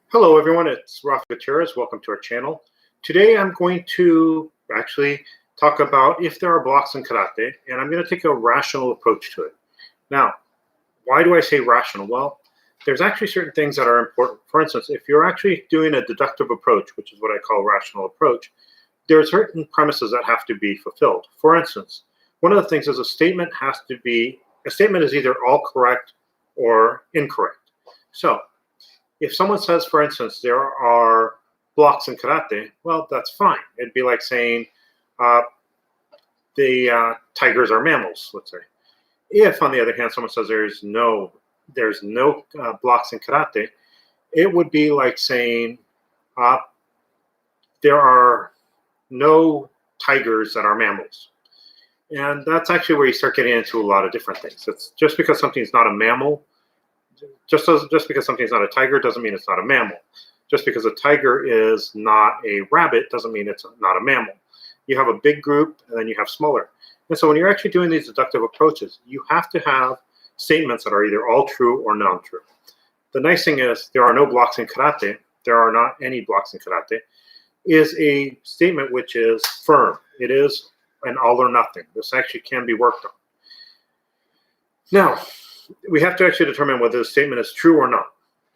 Hello everyone, it's Rafa Gutierrez. Welcome to our channel. Today I'm going to actually talk about if there are blocks in karate, and I'm going to take a rational approach to it. Now, why do I say rational? Well, there's actually certain things that are important. For instance, if you're actually doing a deductive approach, which is what I call rational approach, there are certain premises that have to be fulfilled. For instance, one of the things is a statement is either all correct or incorrect. So, if someone says, for instance, there are blocks in karate, well, that's fine. It'd be like saying the tigers are mammals, let's say. If, on the other hand, someone says there's no blocks in karate, it would be like saying there are no tigers that are mammals. And that's actually where you start getting into a lot of different things. It's just because something's not a mammal, just because something's not a tiger doesn't mean it's not a mammal. Just because a tiger is not a rabbit doesn't mean it's not a mammal. You have a big group and then you have smaller. And so when you're actually doing these deductive approaches, you have to have statements that are either all true or non-true. The nice thing is there are no blocks in karate. There are not any blocks in karate is a statement which is firm. It is an all or nothing. This actually can be worked on. Now, we have to actually determine whether the statement is true or not.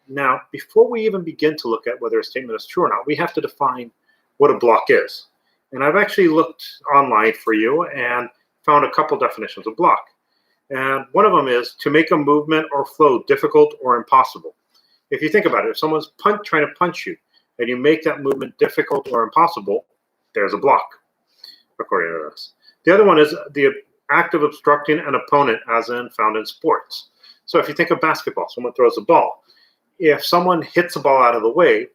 Now, before we even begin to look at whether a statement is true or not, we have to define what a block is. And I've actually looked online for you and found a couple definitions of block. And one of them is to make a movement or flow difficult or impossible. If you think about it, if someone's trying to punch you and you make that movement difficult or impossible, there's a block, according to this. The other one is the act of obstructing an opponent, as in found in sports. So if you think of basketball, someone throws a ball. If someone hits the ball out of the way,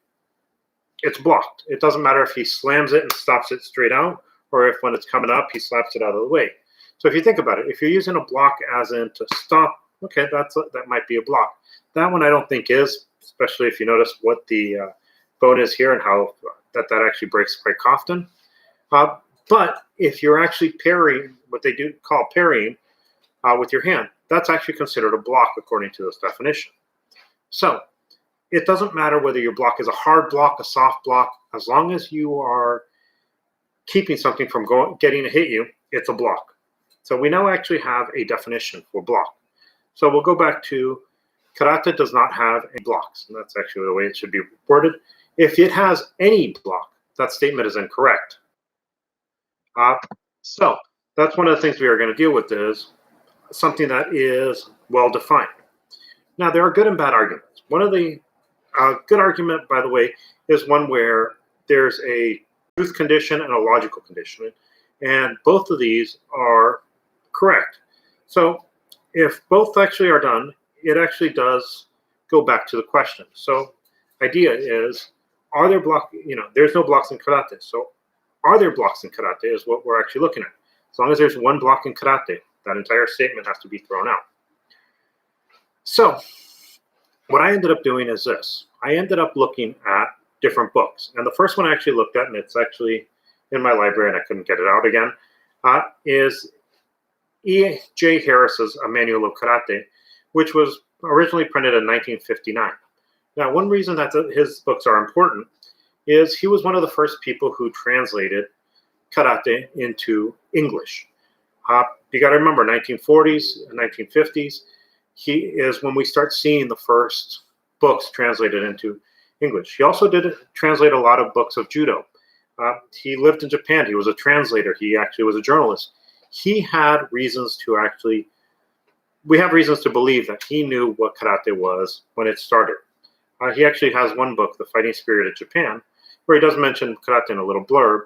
it's blocked. It doesn't matter if he slams it and stops it straight out, or if when it's coming up, he slaps it out of the way. So if you think about it, if you're using a block as in to stop, okay, that might be a block. That one I don't think is, especially if you notice what the bone is here and how that actually breaks quite often. But if you're actually parrying, what they do call parrying with your hand, that's actually considered a block according to this definition. So it doesn't matter whether your block is a hard block, a soft block, as long as you are keeping something from getting to hit you, it's a block. So we now actually have a definition for block. So we'll go back to karate does not have any blocks, and that's actually the way it should be worded. If it has any block, that statement is incorrect. So that's one of the things we are going to deal with is something that is well defined. Now, there are good and bad arguments. One of the good argument, by the way, is one where there's a truth condition and a logical condition, and both of these are correct. So if both actually are done, it actually does go back to the question. So idea is, are there blocks? There's no blocks in karate. So are there blocks in karate is what we're actually looking at. As long as there's one block in karate, that entire statement has to be thrown out. So what I ended up doing is this. I ended up looking at different books. And the first one I actually looked at, and it's actually in my library and I couldn't get it out again, is E.J. Harris's A Manual of Karate, which was originally printed in 1959. Now, one reason that his books are important is he was one of the first people who translated karate into English. You got to remember, 1940s and 1950s, he is when we start seeing the first books translated into English. He also did translate a lot of books of judo. He lived in Japan. He was a translator. He actually was a journalist. He had reasons to we have reasons to believe that he knew what karate was when it started. He actually has one book, The Fighting Spirit of Japan, where he does mention karate in a little blurb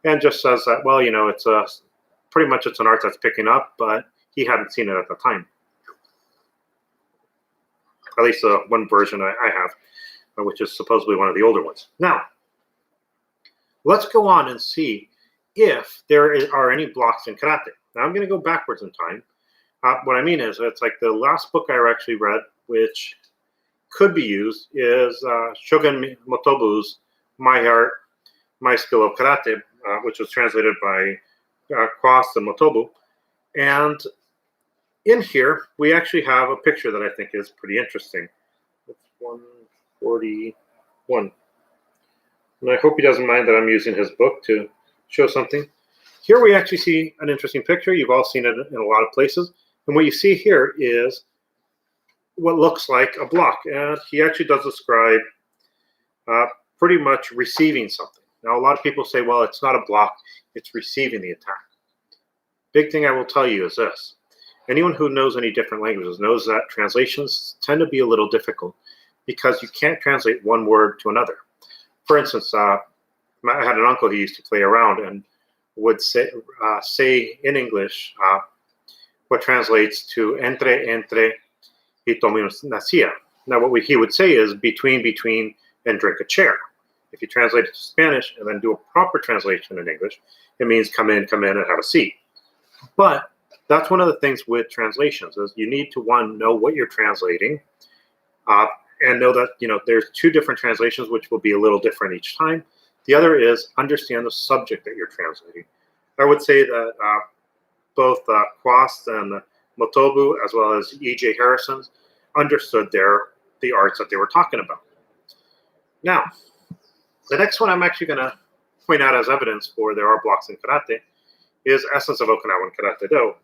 and just says that, well, it's pretty much it's an art that's picking up, but he hadn't seen it at the time. At least one version I have, which is supposedly one of the older ones. Now, let's go on and see if there are any blocks in karate. Now, I'm going to go backwards in time. What I mean is, it's like the last book I actually read, which could be used, is Shogun Moto's My Art, My Skill of Karate, which was translated by Kwas and Motobu. And in here, we actually have a picture that I think is pretty interesting. It's 140. 1. And I hope he doesn't mind that I'm using his book to show something. Here we actually see an interesting picture. You've all seen it in a lot of places. And what you see here is what looks like a block. And he actually does describe pretty much receiving something. Now, a lot of people say, well, it's not a block, it's receiving the attack. Big thing I will tell you is this. Anyone who knows any different languages knows that translations tend to be a little difficult because you can't translate one word to another. For instance, I had an uncle who used to play around and would say in English what translates to entre y tome una silla. Now, what he would say is between, and drink a chair. If you translate it to Spanish and then do a proper translation in English, it means come in and have a seat. But that's one of the things with translations is you need to, one, know what you're translating and know that, there's two different translations, which will be a little different each time. The other is understand the subject that you're translating. I would say that both Quast and Motobu, as well as E.J. Harrison's, understood the arts that they were talking about. Now, the next one I'm actually going to point out as evidence for there are blocks in karate is Essence of Okinawan Karate Do.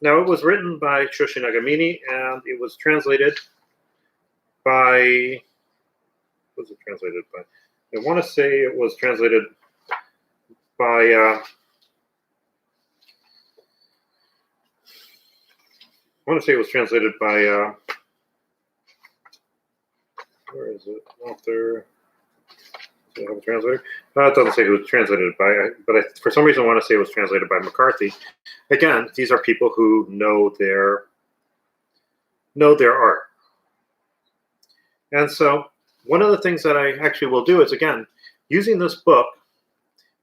Now, it was written by Shoshi Nagamine, and it was translated by, what was it translated by? I want to say it was translated by, I want to say it was translated by, where is it? Author. Do I have a translator? It doesn't say who it was translated by, but for some reason I want to say it was translated by McCarthy. Again, these are people who know their art. And so one of the things that I actually will do is, again, using this book,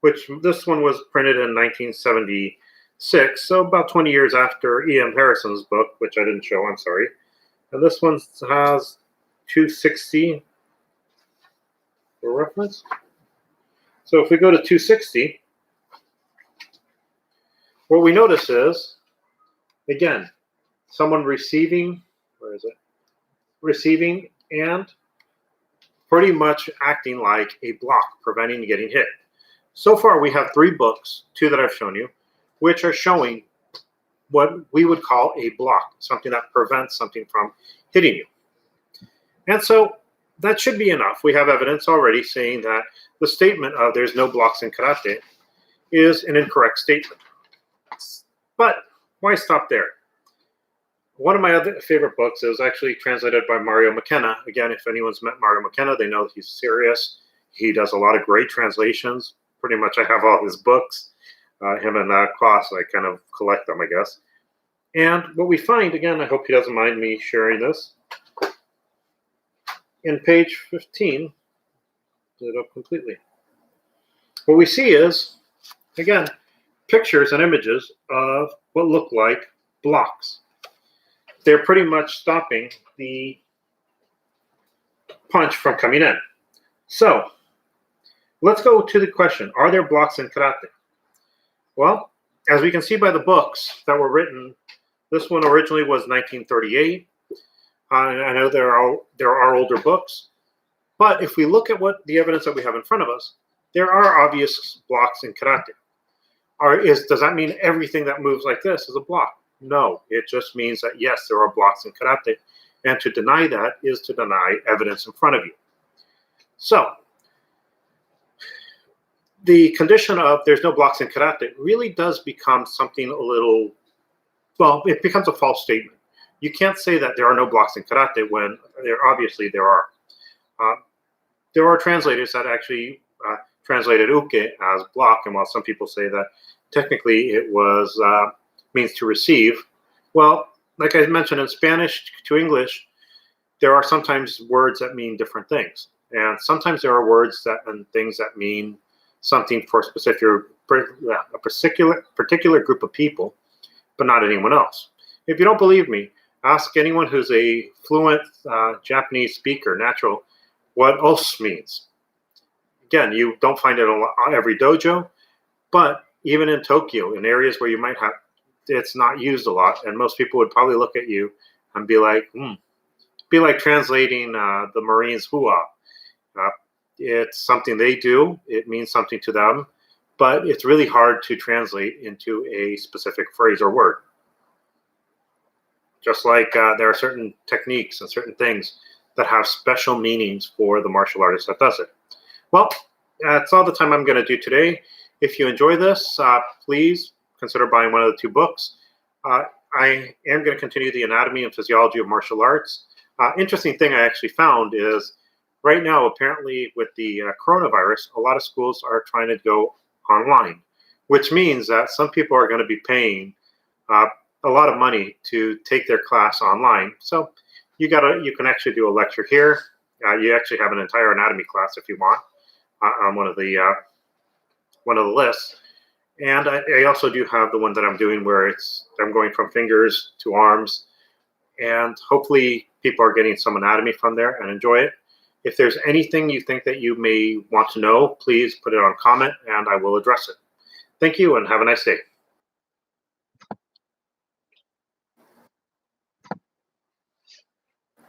which this one was printed in 1976, so about 20 years after E.M. Harrison's book, which I didn't show, I'm sorry. And this one has 260 for reference. So if we go to 260, what we notice is, again, someone receiving, where is it? Receiving and pretty much acting like a block, preventing getting hit. So far, we have 3 books, 2 that I've shown you, which are showing what we would call a block, something that prevents something from hitting you. And so that should be enough. We have evidence already saying that the statement of there's no blocks in karate is an incorrect statement. But why stop there? One of my other favorite books is actually translated by Mario McKenna. Again, if anyone's met Mario McKenna, they know he's serious. He does a lot of great translations. Pretty much I have all his books. Him and Klaus, I kind of collect them, I guess. And what we find, again, I hope he doesn't mind me sharing this. In page 15, it up completely. What we see is, again, pictures and images of what look like blocks. They're pretty much stopping the punch from coming in. So, let's go to the question, are there blocks in karate? Well, as we can see by the books that were written, this one originally was 1938. I know there are older books, but if we look at what the evidence that we have in front of us, there are obvious blocks in karate. Does that mean everything that moves like this is a block? No, it just means that yes, there are blocks in karate, and to deny that is to deny evidence in front of you. So, the condition of there's no blocks in karate really does become something a little, well, it becomes a false statement. You can't say that there are no blocks in karate when obviously there are. There are translators that actually translated uke as block, and while some people say that technically it was means to receive, well, like I mentioned, in Spanish to English, there are sometimes words that mean different things, and sometimes there are words and things that mean something for a particular group of people, but not anyone else. If you don't believe me, ask anyone who's a fluent Japanese speaker, natural, what os means. Again, you don't find it on every dojo, but even in Tokyo, in areas where you might have, it's not used a lot, and most people would probably look at you and be like, be like translating the Marines hua. It's something they do. It means something to them, but it's really hard to translate into a specific phrase or word. Just like there are certain techniques and certain things that have special meanings for the martial artist that does it. Well, that's all the time I'm going to do today. If you enjoy this, please consider buying one of the two books. I am going to continue the anatomy and physiology of martial arts. Interesting thing I actually found is right now, apparently with the coronavirus, a lot of schools are trying to go online, which means that some people are going to be paying a lot of money to take their class online. So you can actually do a lecture here. You actually have an entire anatomy class if you want on one of the lists. And I also do have the one that I'm doing where I'm going from fingers to arms, and hopefully people are getting some anatomy from there and enjoy it. If there's anything you think that you may want to know, please put it on comment and I will address it. Thank you and have a nice day.